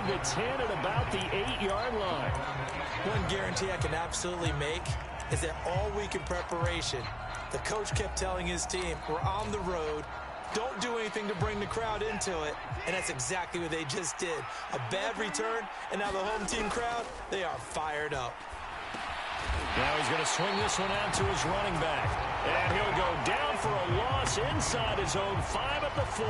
the 10 at about the 8-yard line. One guarantee I can absolutely make is that all week in preparation, the coach kept telling his team, we're on the road, don't do anything to bring the crowd into it, and that's exactly what they just did. A bad return, and now the home team crowd, they are fired up. Now he's going to swing this one out to his running back, and he'll go down for a loss inside his own 5 at the 4.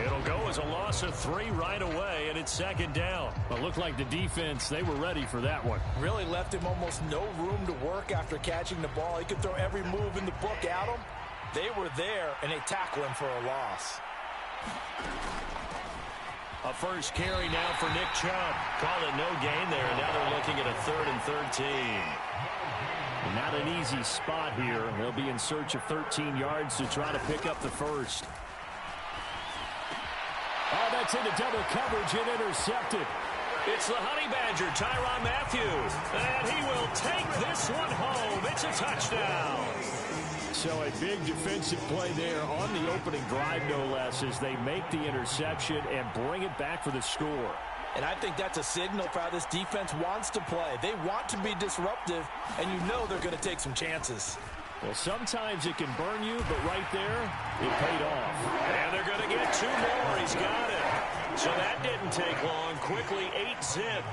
It'll go as a loss of 3 right away, and it's second down. Well, it looked like the defense, they were ready for that one. Really left him almost no room to work after catching the ball. He could throw every move in the book at him. They were there, and they tackle him for a loss. A first carry now for Nick Chubb. Call it no gain there, and now they're looking at a 3rd and 13. Not an easy spot here. They'll be in search of 13 yards to try to pick up the first. Oh, that's into double coverage and intercepted. It's the Honey Badger, Tyrann Mathieu. And he will take this one home. It's a touchdown. So a big defensive play there on the opening drive, no less, as they make the interception and bring it back for the score. And I think that's a signal for how this defense wants to play. They want to be disruptive, and you know they're going to take some chances. Well, sometimes it can burn you, but right there, it paid off. And they're going to get 2 more. He's got it. So that didn't take long. Quickly, 8-zip.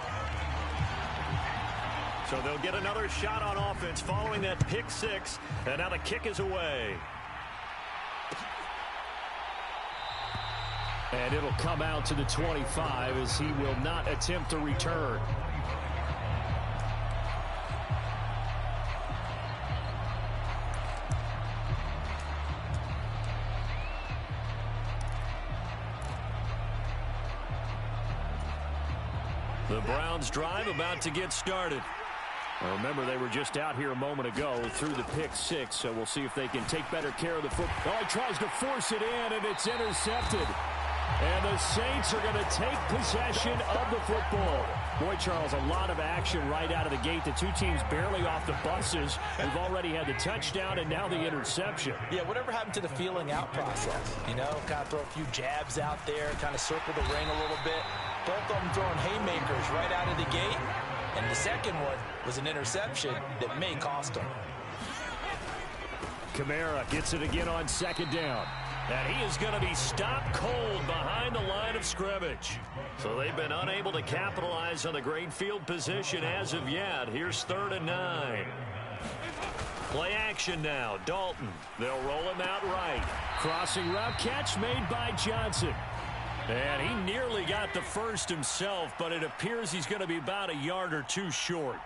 So they'll get another shot on offense following that pick 6. And now the kick is away. And it'll come out to the 25 as he will not attempt to return. The Browns drive about to get started. Well, remember, they were just out here a moment ago through the pick 6, so we'll see if they can take better care of the football. Oh, he tries to force it in, and it's intercepted. And the Saints are going to take possession of the football. Boy, Charles, a lot of action right out of the gate. The two teams barely off the buses. We've already had the touchdown and now the interception. Yeah, whatever happened to the feeling out process? You know, kind of throw a few jabs out there, kind of circle the ring a little bit. Both of them throwing haymakers right out of the gate. And the second one was an interception that may cost them. Kamara gets it again on second down. And he is going to be stopped cold behind the line of scrimmage. So they've been unable to capitalize on the great field position as of yet. Here's 3rd and 9. Play action now. Dalton. They'll roll him out right. Crossing route catch made by Johnson. And he nearly got the first himself, but it appears he's going to be about a yard or 2 short.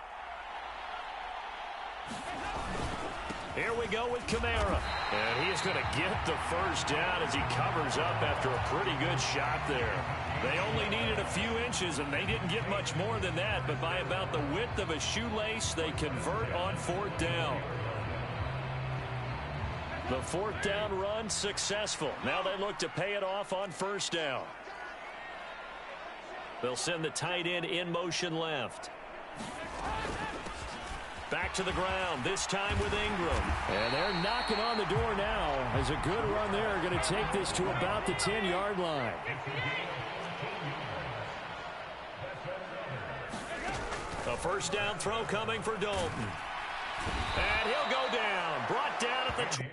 Here we go with Kamara. And he is going to get the first down as he covers up after a pretty good shot there. They only needed a few inches, and they didn't get much more than that. But by about the width of a shoelace, they convert on 4th down. The 4th down run successful. Now they look to pay it off on 1st down. They'll send the tight end in motion left. Back to the ground, this time with Ingram. And they're knocking on the door now as a good run there. Going to take this to about the 10-yard line. A first down throw coming for Dalton. And he'll go down. Brought down at the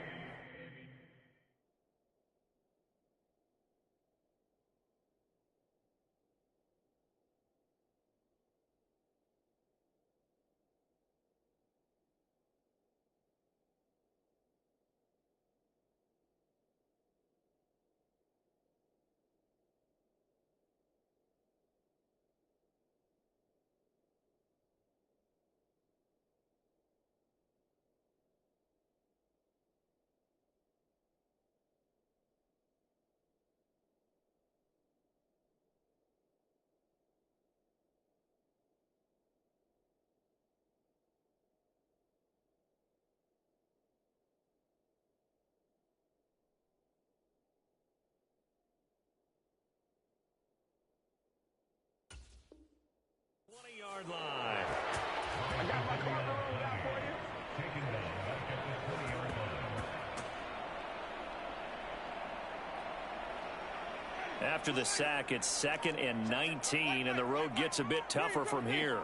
after the sack, it's 2nd and 19, and the road gets a bit tougher from here.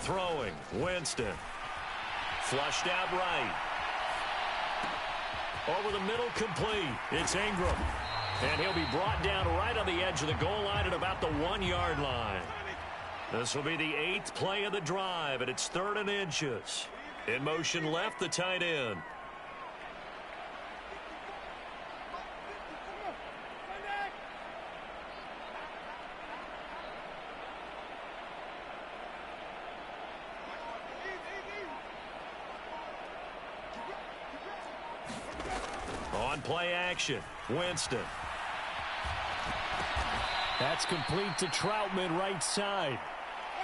Throwing, Winston. Flushed out right. Over the middle, complete. It's Ingram. And he'll be brought down right on the edge of the goal line at about the 1-yard line. This will be the 8th play of the drive, and it's 3rd and inches. In motion left, the tight end. On play action, Winston. That's complete to Troutman, right side.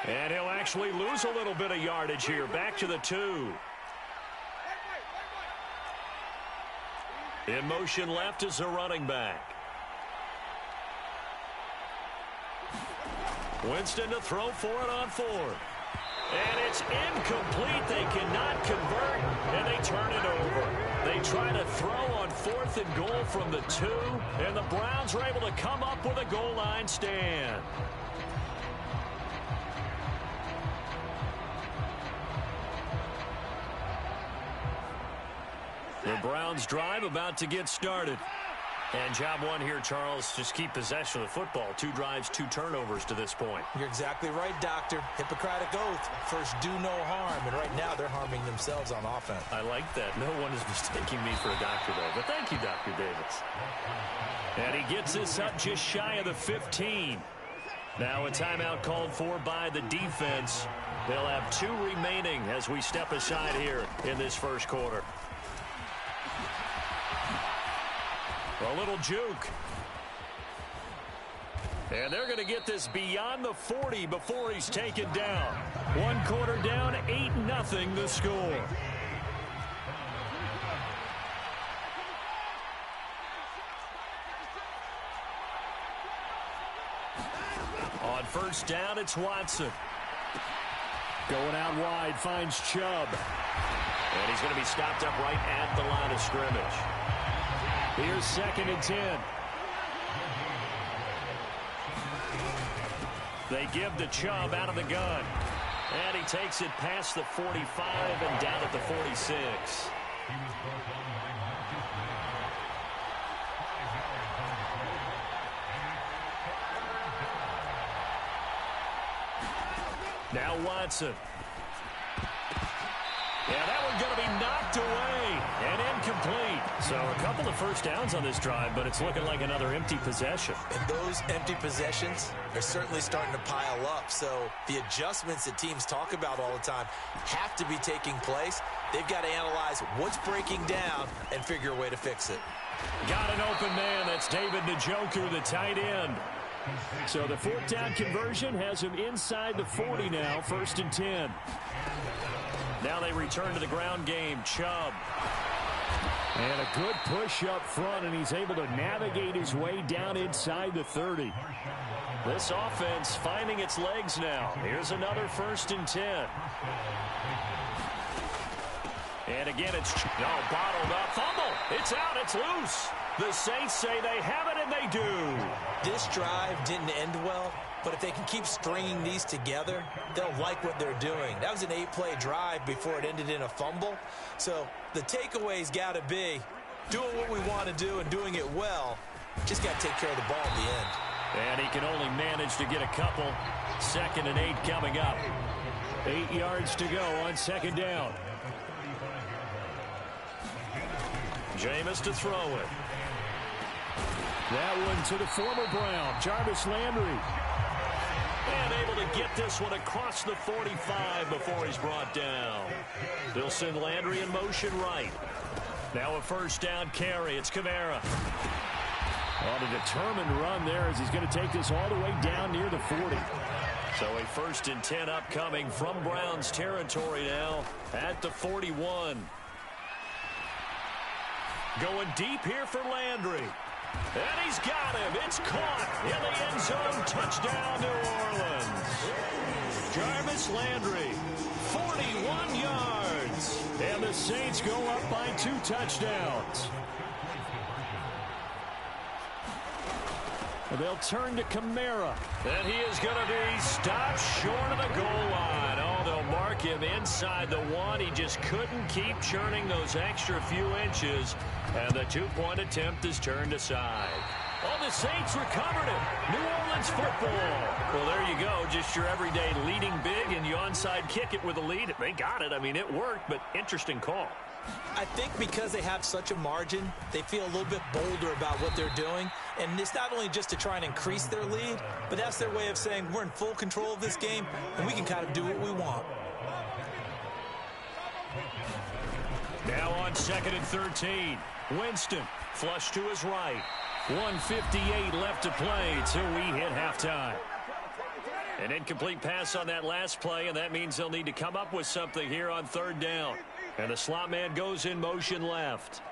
And he'll actually lose a little bit of yardage here. Back to the 2. In motion left is a running back. Winston to throw for it on 4th. And it's incomplete. They cannot convert, and they turn it over. They try to throw on 4th and goal from the 2, and the Browns are able to come up with a goal line stand. The Browns drive about to get started. And job one here, Charles, just keep possession of the football. 2 drives, 2 turnovers to this point. You're exactly right, Doctor. Hippocratic oath. First, do no harm. And right now, they're harming themselves on offense. I like that. No one is mistaking me for a doctor, though. But thank you, Dr. Davis. And he gets this up just shy of the 15. Now a timeout called for by the defense. They'll have 2 remaining as we step aside here in this first quarter. A little juke. And they're going to get this beyond the 40 before he's taken down. 1 quarter down, 8-0 the score. On first down, it's Watson. Going out wide, finds Chubb. And he's going to be stopped up right at the line of scrimmage. Here's 2nd and 10. They give to Chubb out of the gun. And he takes it past the 45 and down at the 46. Now Watson. Yeah, that one's going to be knocked away and incomplete. So a couple of first downs on this drive, but it's looking like another empty possession. And those empty possessions are certainly starting to pile up. So the adjustments that teams talk about all the time have to be taking place. They've got to analyze what's breaking down and figure a way to fix it. Got an open man. That's David Njoku, the tight end. So the 4th down conversion has him inside the 40 now, 1st and 10. Now they return to the ground game. Chubb. And a good push up front, and he's able to navigate his way down inside the 30. This offense finding its legs now. Here's another 1st and 10. And again, it's bottled up. Fumble. It's out. It's loose. The Saints say they have it, and they do. This drive didn't end well, but if they can keep stringing these together, they'll like what they're doing. That was an 8-play drive before it ended in a fumble. So the takeaway's got to be doing what we want to do and doing it well. Just got to take care of the ball at the end. And he can only manage to get a couple. 2nd and 8 coming up. 8 yards to go on 2nd down. Jameis to throw it. That one to the former Brown, Jarvis Landry. And able to get this one across the 45 before he's brought down. They'll send Landry in motion right. Now a 1st down carry. It's Kamara. On a determined run there as he's going to take this all the way down near the 40. So a 1st and 10 upcoming from Browns territory now at the 41. Going deep here for Landry. And he's got him. It's caught in the end zone. Touchdown, New Orleans. Jarvis Landry, 41 yards. And the Saints go up by 2 touchdowns. They'll turn to Kamara. And he is going to be stopped short of the goal line. Oh, they'll mark him inside the 1. He just couldn't keep churning those extra few inches. And the 2-point attempt is turned aside. Oh, the Saints recovered it. New Orleans football. Well, there you go. Just your everyday leading big, and you onside kick it with a lead. They got it. I mean, it worked, but interesting call. I think because they have such a margin, they feel a little bit bolder about what they're doing. And it's not only just to try and increase their lead, but that's their way of saying we're in full control of this game, and we can kind of do what we want. Now on 2nd and 13. Winston flush to his right. 1:58 left to play till we hit halftime. An incomplete pass on that last play, and that means they'll need to come up with something here on 3rd down. And the slot man goes in motion left.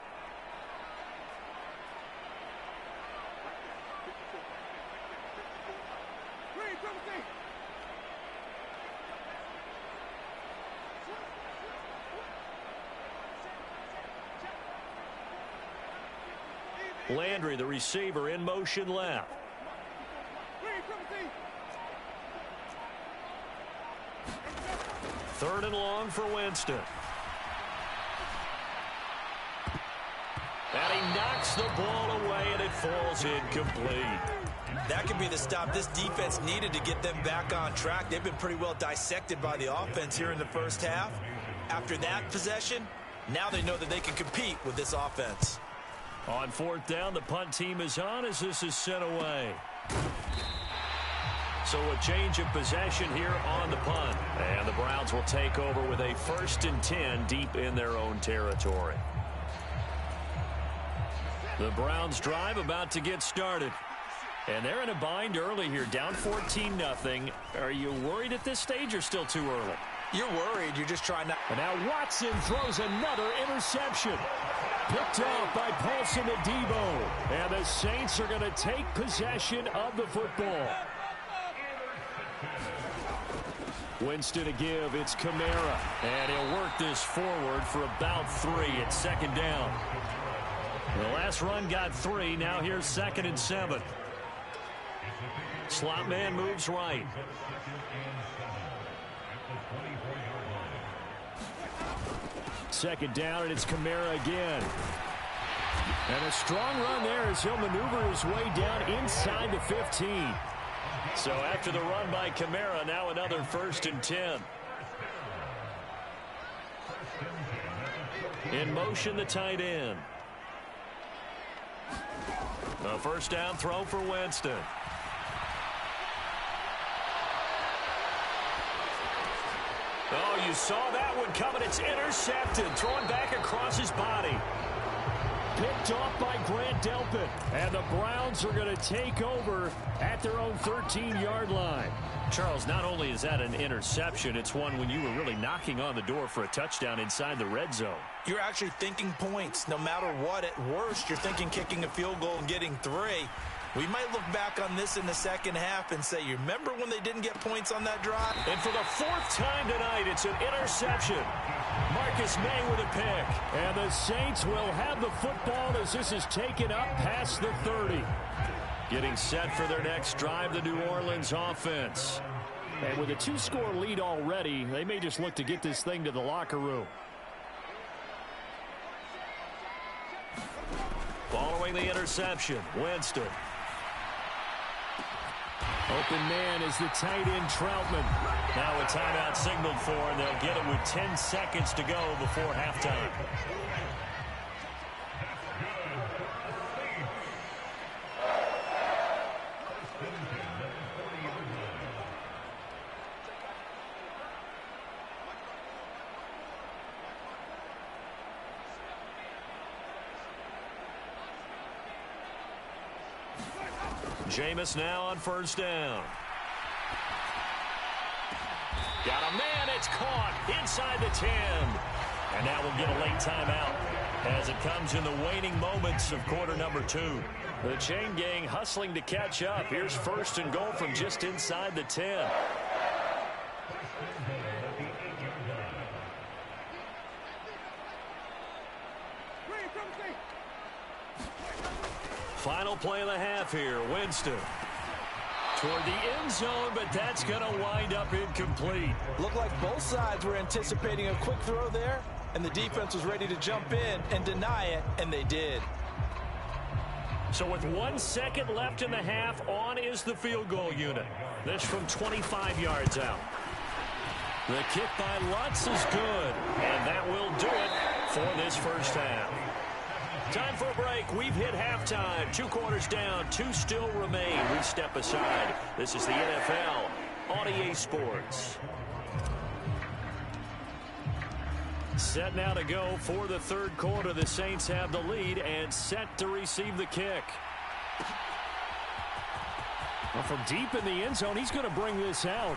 Landry, the receiver, in motion left. 3rd and long for Winston. And he knocks the ball away, and it falls incomplete. That could be the stop this defense needed to get them back on track. They've been pretty well dissected by the offense here in the first half. After that possession, now they know that they can compete with this offense. On 4th down, the punt team is on as this is sent away. So a change of possession here on the punt. And the Browns will take over with a 1st and 10 deep in their own territory. The Browns drive about to get started. And they're in a bind early here, down 14-0. Are you worried at this stage or still too early? You're worried. You're just trying to... And now Watson throws another interception. Picked off by Paulson Adebo. And the Saints are going to take possession of the football. Winston to give. It's Kamara. And he'll work this forward for about 3 at 2nd down. The last run got 3. Now here's 2nd and 7. Slot man moves right. Second down, and it's Kamara again. And a strong run there as he'll maneuver his way down inside the 15. So after the run by Kamara, now another 1st and 10. In motion, the tight end. A 1st down throw for Winston. Oh, you saw that one coming. It's intercepted. Thrown back across his body. Picked off by Grant Delpit. And the Browns are going to take over at their own 13-yard line. Charles, not only is that an interception, it's one when you were really knocking on the door for a touchdown inside the red zone. You're actually thinking points. No matter what, at worst, you're thinking kicking a field goal and getting 3. We might look back on this in the second half and say, you remember when they didn't get points on that drive? And for the 4th time tonight, it's an interception. Marcus May with a pick. And the Saints will have the football as this is taken up past the 30. Getting set for their next drive, the New Orleans offense. And with a 2-score lead already, they may just look to get this thing to the locker room. Following the interception, Winston. Open man is the tight end Troutman. Now a timeout signaled for, and they'll get it with 10 seconds to go before halftime. Jameis now on 1st down. Got a man. It's caught inside the 10. And now we'll get a late timeout as it comes in the waning moments of quarter number 2. The chain gang hustling to catch up. Here's 1st and goal from just inside the 10. Final play of the half here. Winston toward the end zone, but that's going to wind up incomplete. Looked like both sides were anticipating a quick throw there, and the defense was ready to jump in and deny it, and they did. So with 1 second left in the half, on is the field goal unit. This from 25 yards out. The kick by Lutz is good, and that will do it for this first half. Time for a break. We've hit halftime. 2 quarters down. 2 still remain. We step aside. This is the NFL on EA Sports. Set now to go for the third quarter. The Saints have the lead and set to receive the kick. Well, from deep in the end zone, he's going to bring this out.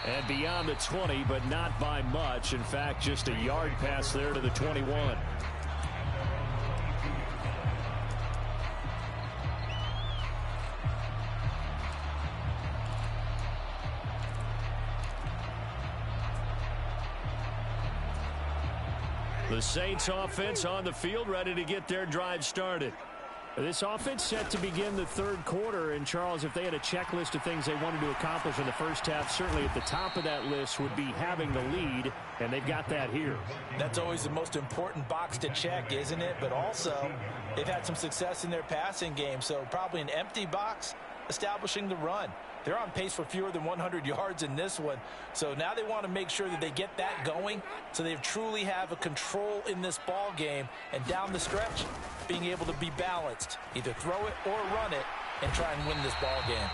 And beyond the 20, but not by much. In fact, just a yard pass there to the 21. The Saints offense on the field, ready to get their drive started. This offense set to begin the third quarter. And, Charles, if they had a checklist of things they wanted to accomplish in the first half, certainly at the top of that list would be having the lead, and they've got that here. That's always the most important box to check, isn't it? But also, they've had some success in their passing game, so probably an empty box establishing the run. They're on pace for fewer than 100 yards in this one. So now they want to make sure that they get that going so they truly have a control in this ball game. And down the stretch, being able to be balanced. Either throw it or run it and try and win this ball game.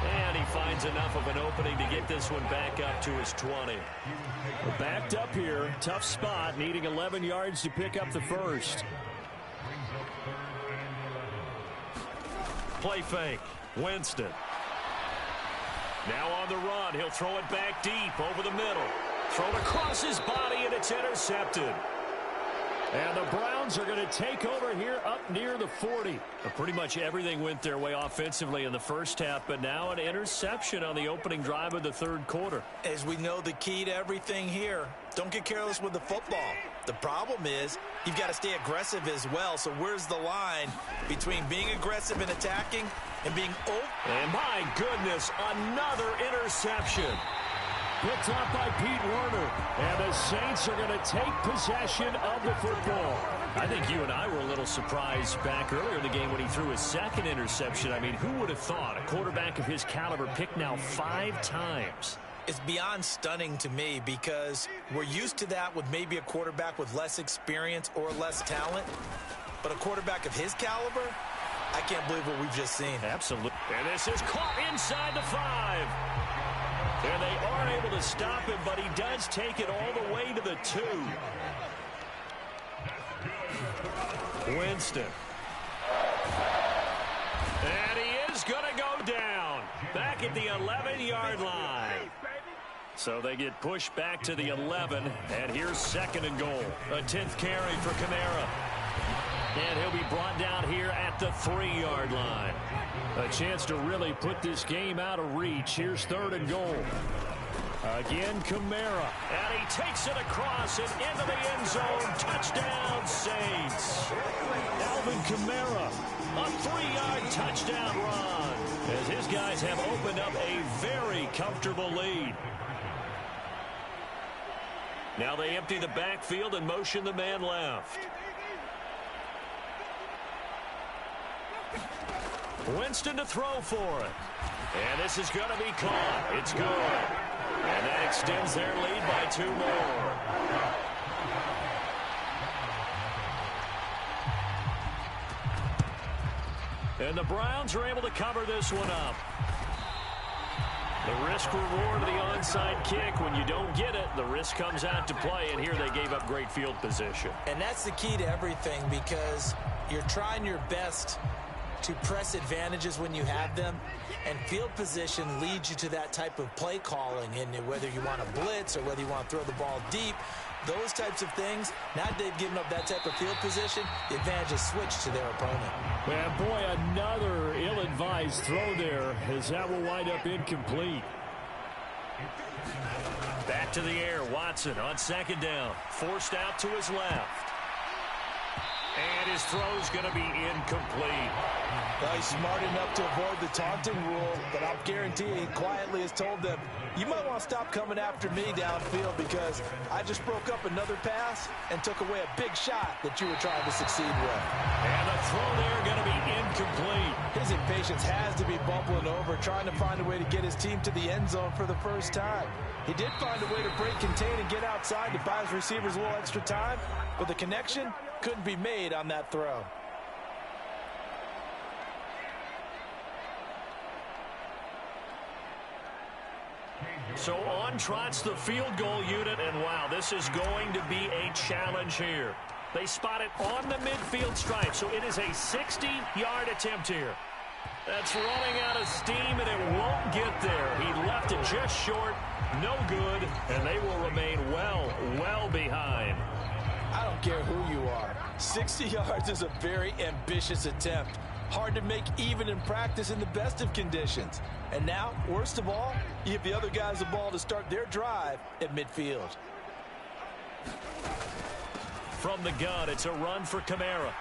And he finds enough of an opening to get this one back up to his 20. We're backed up here. Tough spot, needing 11 yards to pick up the first. Play fake. Winston. Now on the run, he'll throw it back deep over the middle. Thrown across his body, and it's intercepted. And the Browns are going to take over here up near the 40. Pretty much everything went their way offensively in the first half, but now an interception on the opening drive of the third quarter. As we know, the key to everything here, don't get careless with the football. The problem is you've got to stay aggressive as well. So where's the line between being aggressive and attacking and being open? And my goodness, another interception. Picked up by Pete Werner. And the Saints are going to take possession of the football. I think you and I were a little surprised back earlier in the game when he threw his second interception. I mean, who would have thought a quarterback of his caliber picked now 5 times? It's beyond stunning to me because we're used to that with maybe a quarterback with less experience or less talent. But a quarterback of his caliber, I can't believe what we've just seen. Absolutely. And this is caught inside the 5. And they are able to stop him, but he does take it all the way to the 2. Winston. And he is going to go down. Back at the 11-yard line. So they get pushed back to the 11, and here's 2nd and goal. A 10th carry for Kamara. And he'll be brought down here at the 3-yard line. A chance to really put this game out of reach. Here's 3rd and goal. Again, Kamara. And he takes it across and into the end zone. Touchdown, Saints. Alvin Kamara, a 3-yard touchdown run. As his guys have opened up a very comfortable lead. Now they empty the backfield and motion the man left. Winston to throw for it. And this is going to be caught. It's good. And that extends their lead by 2 more. And the Browns are able to cover this one up. The risk-reward of the onside kick, when you don't get it, the risk comes out to play, and here they gave up great field position. And that's the key to everything because you're trying your best to press advantages when you have them, and field position leads you to that type of play calling, and whether you want to blitz or whether you want to throw the ball deep, those types of things, now that they've given up that type of field position, the advantage is switched to their opponent. Man, boy, another ill-advised throw there, as that will wind up incomplete. Back to the air, Watson on 2nd down, forced out to his left. And his throw's going to be incomplete. Well, he's smart enough to avoid the taunting rule, but I'll guarantee he quietly has told them, you might want to stop coming after me downfield because I just broke up another pass and took away a big shot that you were trying to succeed with. And the throw there going to be incomplete. His impatience has to be bubbling over, trying to find a way to get his team to the end zone for the first time. He did find a way to break, contain, and get outside to buy his receivers a little extra time, but the connection couldn't be made on that throw. So on trots the field goal unit, and wow, this is going to be a challenge here. They spot it on the midfield stripe, so it is a 60-yard attempt here. That's running out of steam, and it won't get there. He left it just short, no good, and they will remain well behind. I don't care who you are. 60 yards is a very ambitious attempt. Hard to make even in practice in the best of conditions. And now, worst of all, you give the other guys the ball to start their drive at midfield. From the gun, it's a run for Kamara.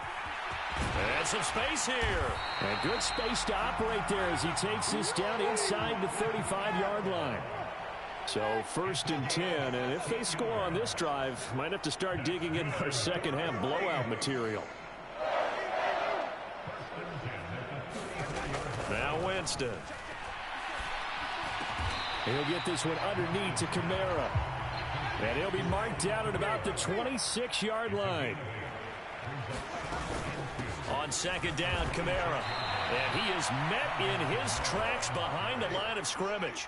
And some space here. And good space to operate there as he takes this down inside the 35-yard line. So 1st and 10, and if they score on this drive, might have to start digging in our second half blowout material. Now Winston. He'll get this one underneath to Kamara. And he'll be marked down at about the 26-yard line. On 2nd down, Kamara. And he is met in his tracks behind the line of scrimmage.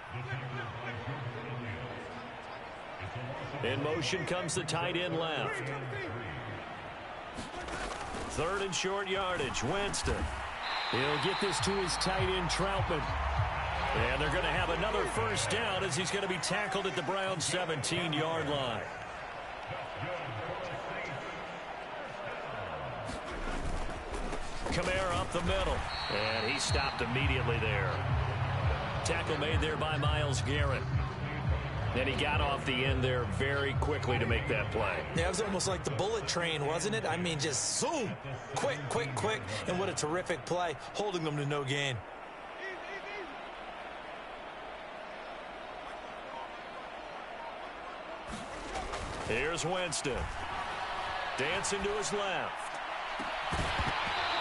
In motion comes the tight end left. 3rd and short yardage, Winston. He'll get this to his tight end, Troutman. And they're going to have another first down as he's going to be tackled at the Browns' 17-yard line. Kamara up the middle. And he stopped immediately there. Tackle made there by Myles Garrett. Then he got off the end there very quickly to make that play. Yeah, it was almost like the bullet train, wasn't it? I mean, just zoom. Quick. And what a terrific play, holding them to no gain. Here's Winston. Dancing to his left.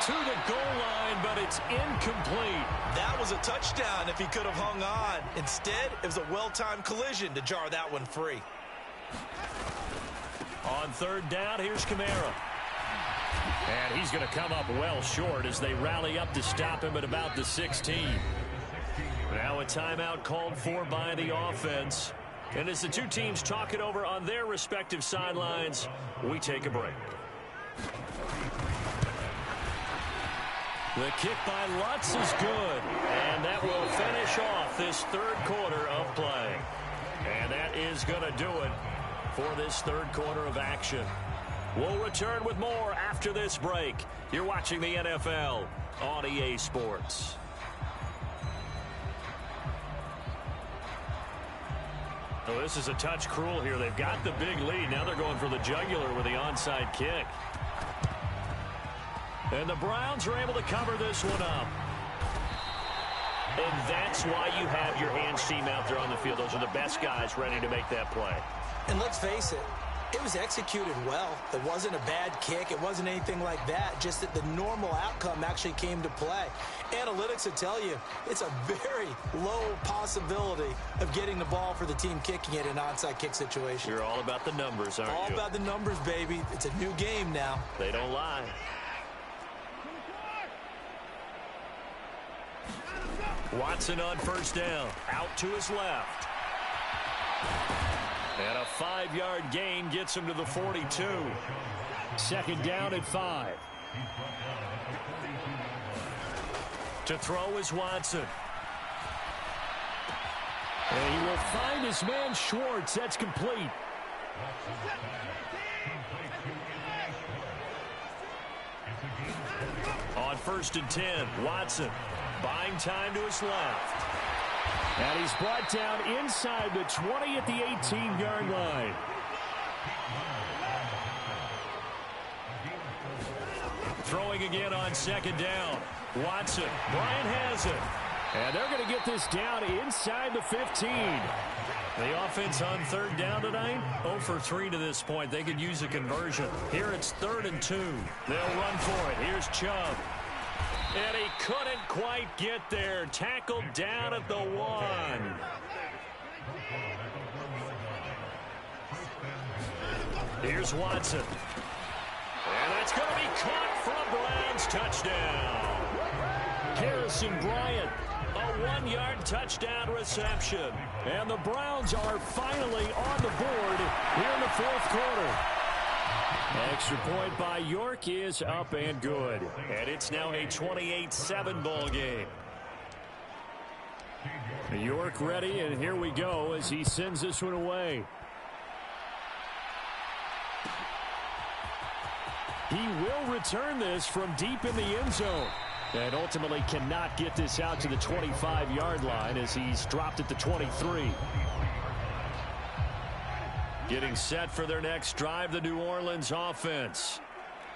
To the goal line, but it's incomplete. That was a touchdown if he could have hung on. Instead, it was a well-timed collision to jar that one free. On 3rd down, here's Kamara. And he's going to come up well short as they rally up to stop him at about the 16. Now a timeout called for by the offense. And as the two teams talk it over on their respective sidelines, we take a break. The kick by Lutz is good. And that will finish off this 3rd quarter of play. And that is going to do it for this 3rd quarter of action. We'll return with more after this break. You're watching the NFL on EA Sports. Oh, this is a touch cruel here. They've got the big lead. Now they're going for the jugular with the onside kick. And the Browns are able to cover this one up. And that's why you have your hands team out there on the field. Those are the best guys ready to make that play. And let's face it, it was executed well. It wasn't a bad kick. It wasn't anything like that. Just that the normal outcome actually came to play. Analytics will tell you it's a very low possibility of getting the ball for the team kicking it in an onside kick situation. You're all about the numbers, aren't you? All about the numbers, baby. It's a new game now. They don't lie. Watson on 1st down. Out to his left. And a 5-yard gain gets him to the 42. 2nd down at 5. To throw is Watson. And he will find his man Schwartz. That's complete. On 1st and 10, Watson buying time to his left. And he's brought down inside the 20 at the 18-yard line. Throwing throwing again on second down. Watson. Bryant has it. And they're going to get this down inside the 15. The offense on third down tonight, 0 for 3 to this point. They could use a conversion. Here it's 3rd and 2. They'll run for it. Here's Chubb. And he couldn't quite get there. Tackled down at the 1. Here's Watson. And that's going to be caught for a Browns touchdown. Harrison Bryant, a 1-yard touchdown reception. And the Browns are finally on the board here in the 4th quarter. Extra point by York is up and good. And it's now a 28-7 ball game. York ready, and here we go as he sends this one away. He will return this from deep in the end zone. And ultimately cannot get this out to the 25-yard line as he's dropped at the 23. Getting set for their next drive, the New Orleans offense.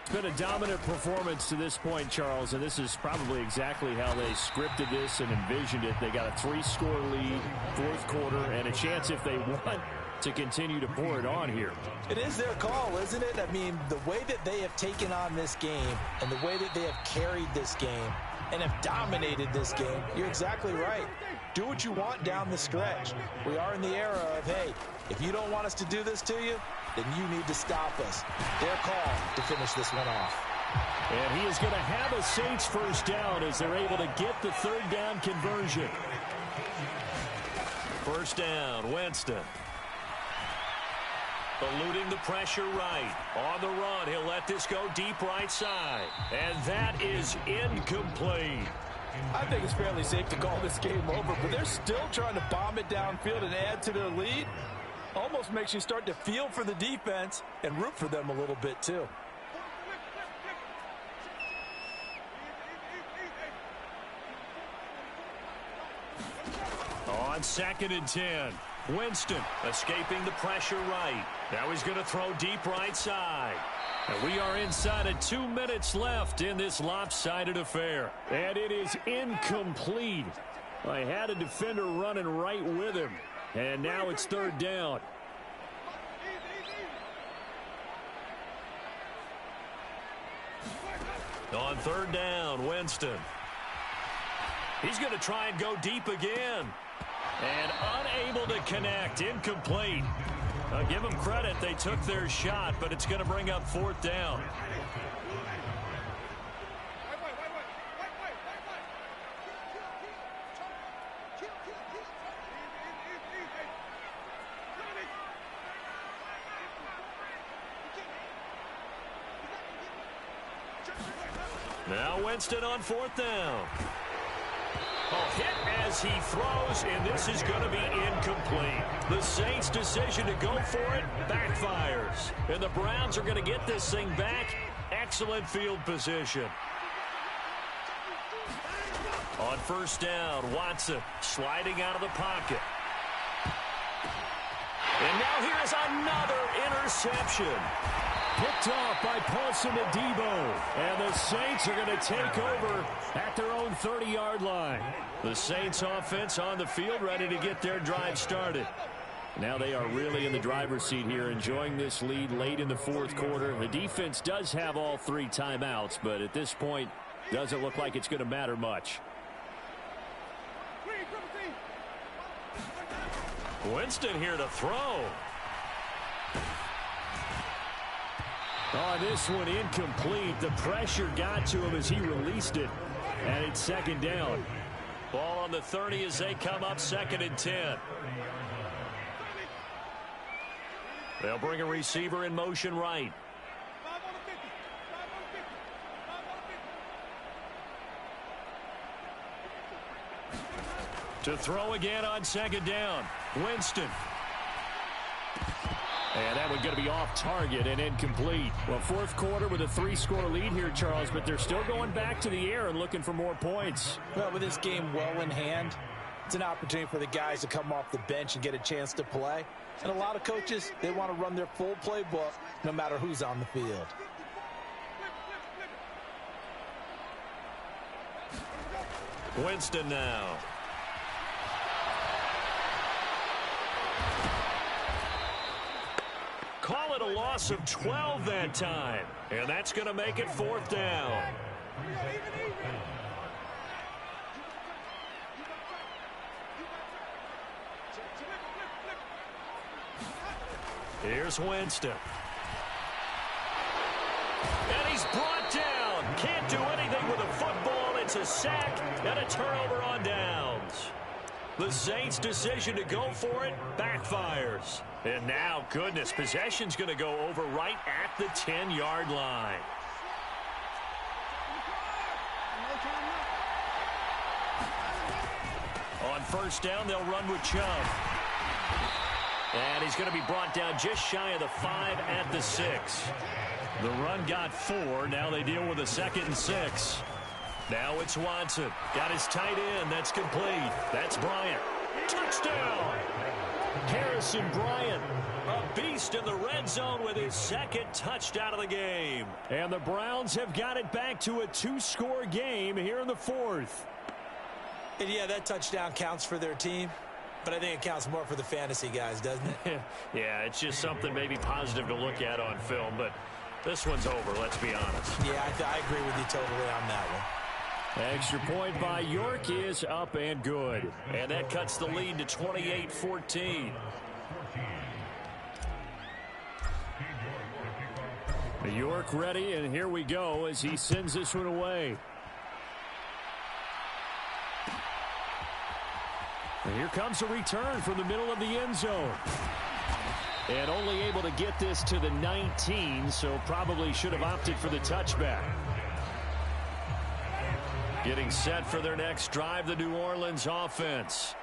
It's been a dominant performance to this point, Charles, and this is probably exactly how they scripted this and envisioned it. They got a 3-score lead, 4th quarter, and a chance if they want to continue to pour it on here. It is their call, isn't it? I mean, the way that they have taken on this game and the way that they have carried this game and have dominated this game, you're exactly right. Do what you want down the stretch. We are in the era of, hey, if you don't want us to do this to you, then you need to stop us. Their call to finish this one off. And he is going to have a Saints first down as they're able to get the 3rd down conversion. First down, Winston. Eluding the pressure right. On the run, he'll let this go deep right side. And that is incomplete. I think it's fairly safe to call this game over, but they're still trying to bomb it downfield and add to their lead. Almost makes you start to feel for the defense and root for them a little bit too. On 2nd and 10. Winston escaping the pressure right. Now he's going to throw deep right side. And we are inside of 2 minutes left in this lopsided affair. And it is incomplete. I had a defender running right with him. And now it's 3rd down. On 3rd down, Winston. He's going to try and go deep again. And unable to connect. Incomplete. I'll give them credit. They took their shot, but it's going to bring up 4th down. Now Winston on 4th down. A hit as he throws, and this is going to be incomplete. The Saints' decision to go for it backfires. And the Browns are going to get this thing back. Excellent field position. On 1st down, Watson sliding out of the pocket. And now here is another interception. Picked off by Paulson Adebo. And the Saints are going to take over at their own 30-yard line. The Saints offense on the field ready to get their drive started. Now they are really in the driver's seat here, enjoying this lead late in the 4th quarter. The defense does have all 3 timeouts, but at this point, doesn't look like it's going to matter much. Winston here to throw. Oh, this one incomplete. The pressure got to him as he released it. And it's 2nd down. Ball on the 30 as they come up 2nd and 10. They'll bring a receiver in motion right. To throw again on 2nd down. Winston. And that one's going to be off target and incomplete. Well, 4th quarter with a 3-score lead here, Charles, but they're still going back to the air and looking for more points. Well, with this game well in hand, it's an opportunity for the guys to come off the bench and get a chance to play. And a lot of coaches, they want to run their full playbook no matter who's on the field. Winston now. Call it a loss of 12 that time. And that's going to make it 4th down. Here's Winston. And he's brought down. Can't do anything with a football. It's a sack and a turnover on downs. The Saints' decision to go for it backfires. And now, goodness, possession's going to go over right at the 10-yard line. On 1st down, they'll run with Chubb. And he's going to be brought down just shy of the 5 at the 6. The run got 4. Now they deal with a 2nd and 6. Now it's Watson. Got his tight end. That's complete. That's Bryant. Touchdown! Harrison Bryant, a beast in the red zone with his 2nd touchdown of the game. And the Browns have got it back to a 2-score game here in the 4th. And yeah, that touchdown counts for their team, but I think it counts more for the fantasy guys, doesn't it? Yeah, it's just something maybe positive to look at on film, but this one's over, let's be honest. Yeah, I agree with you totally on that one. Extra point by York is up and good. And that cuts the lead to 28-14. York ready, and here we go as he sends this one away. And here comes a return from the middle of the end zone. And only able to get this to the 19, so probably should have opted for the touchback. Getting set for their next drive, the New Orleans offense.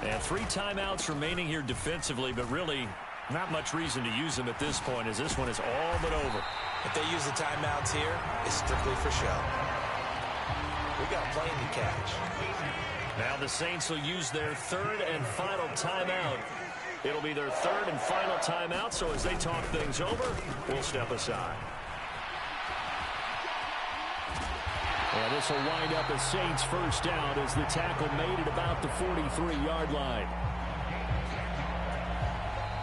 And 3 timeouts remaining here defensively, but really not much reason to use them at this point as this one is all but over. If they use the timeouts here, it's strictly for show. We got a plane to catch. Now the Saints will use their 3rd and final timeout. It'll be their 3rd and final timeout, so as they talk things over, we'll step aside. And this will wind up a Saints 1st down as the tackle made at about the 43-yard line.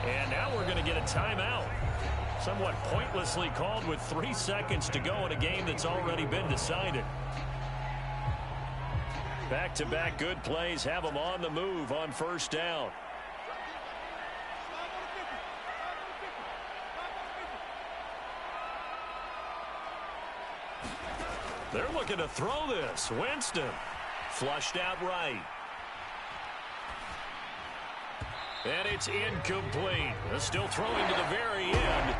And now we're going to get a timeout. Somewhat pointlessly called with 3 seconds to go in a game that's already been decided. Back-to-back good plays have them on the move on 1st down. They're looking to throw this. Winston flushed out right. And it's incomplete. Still throwing to the very end.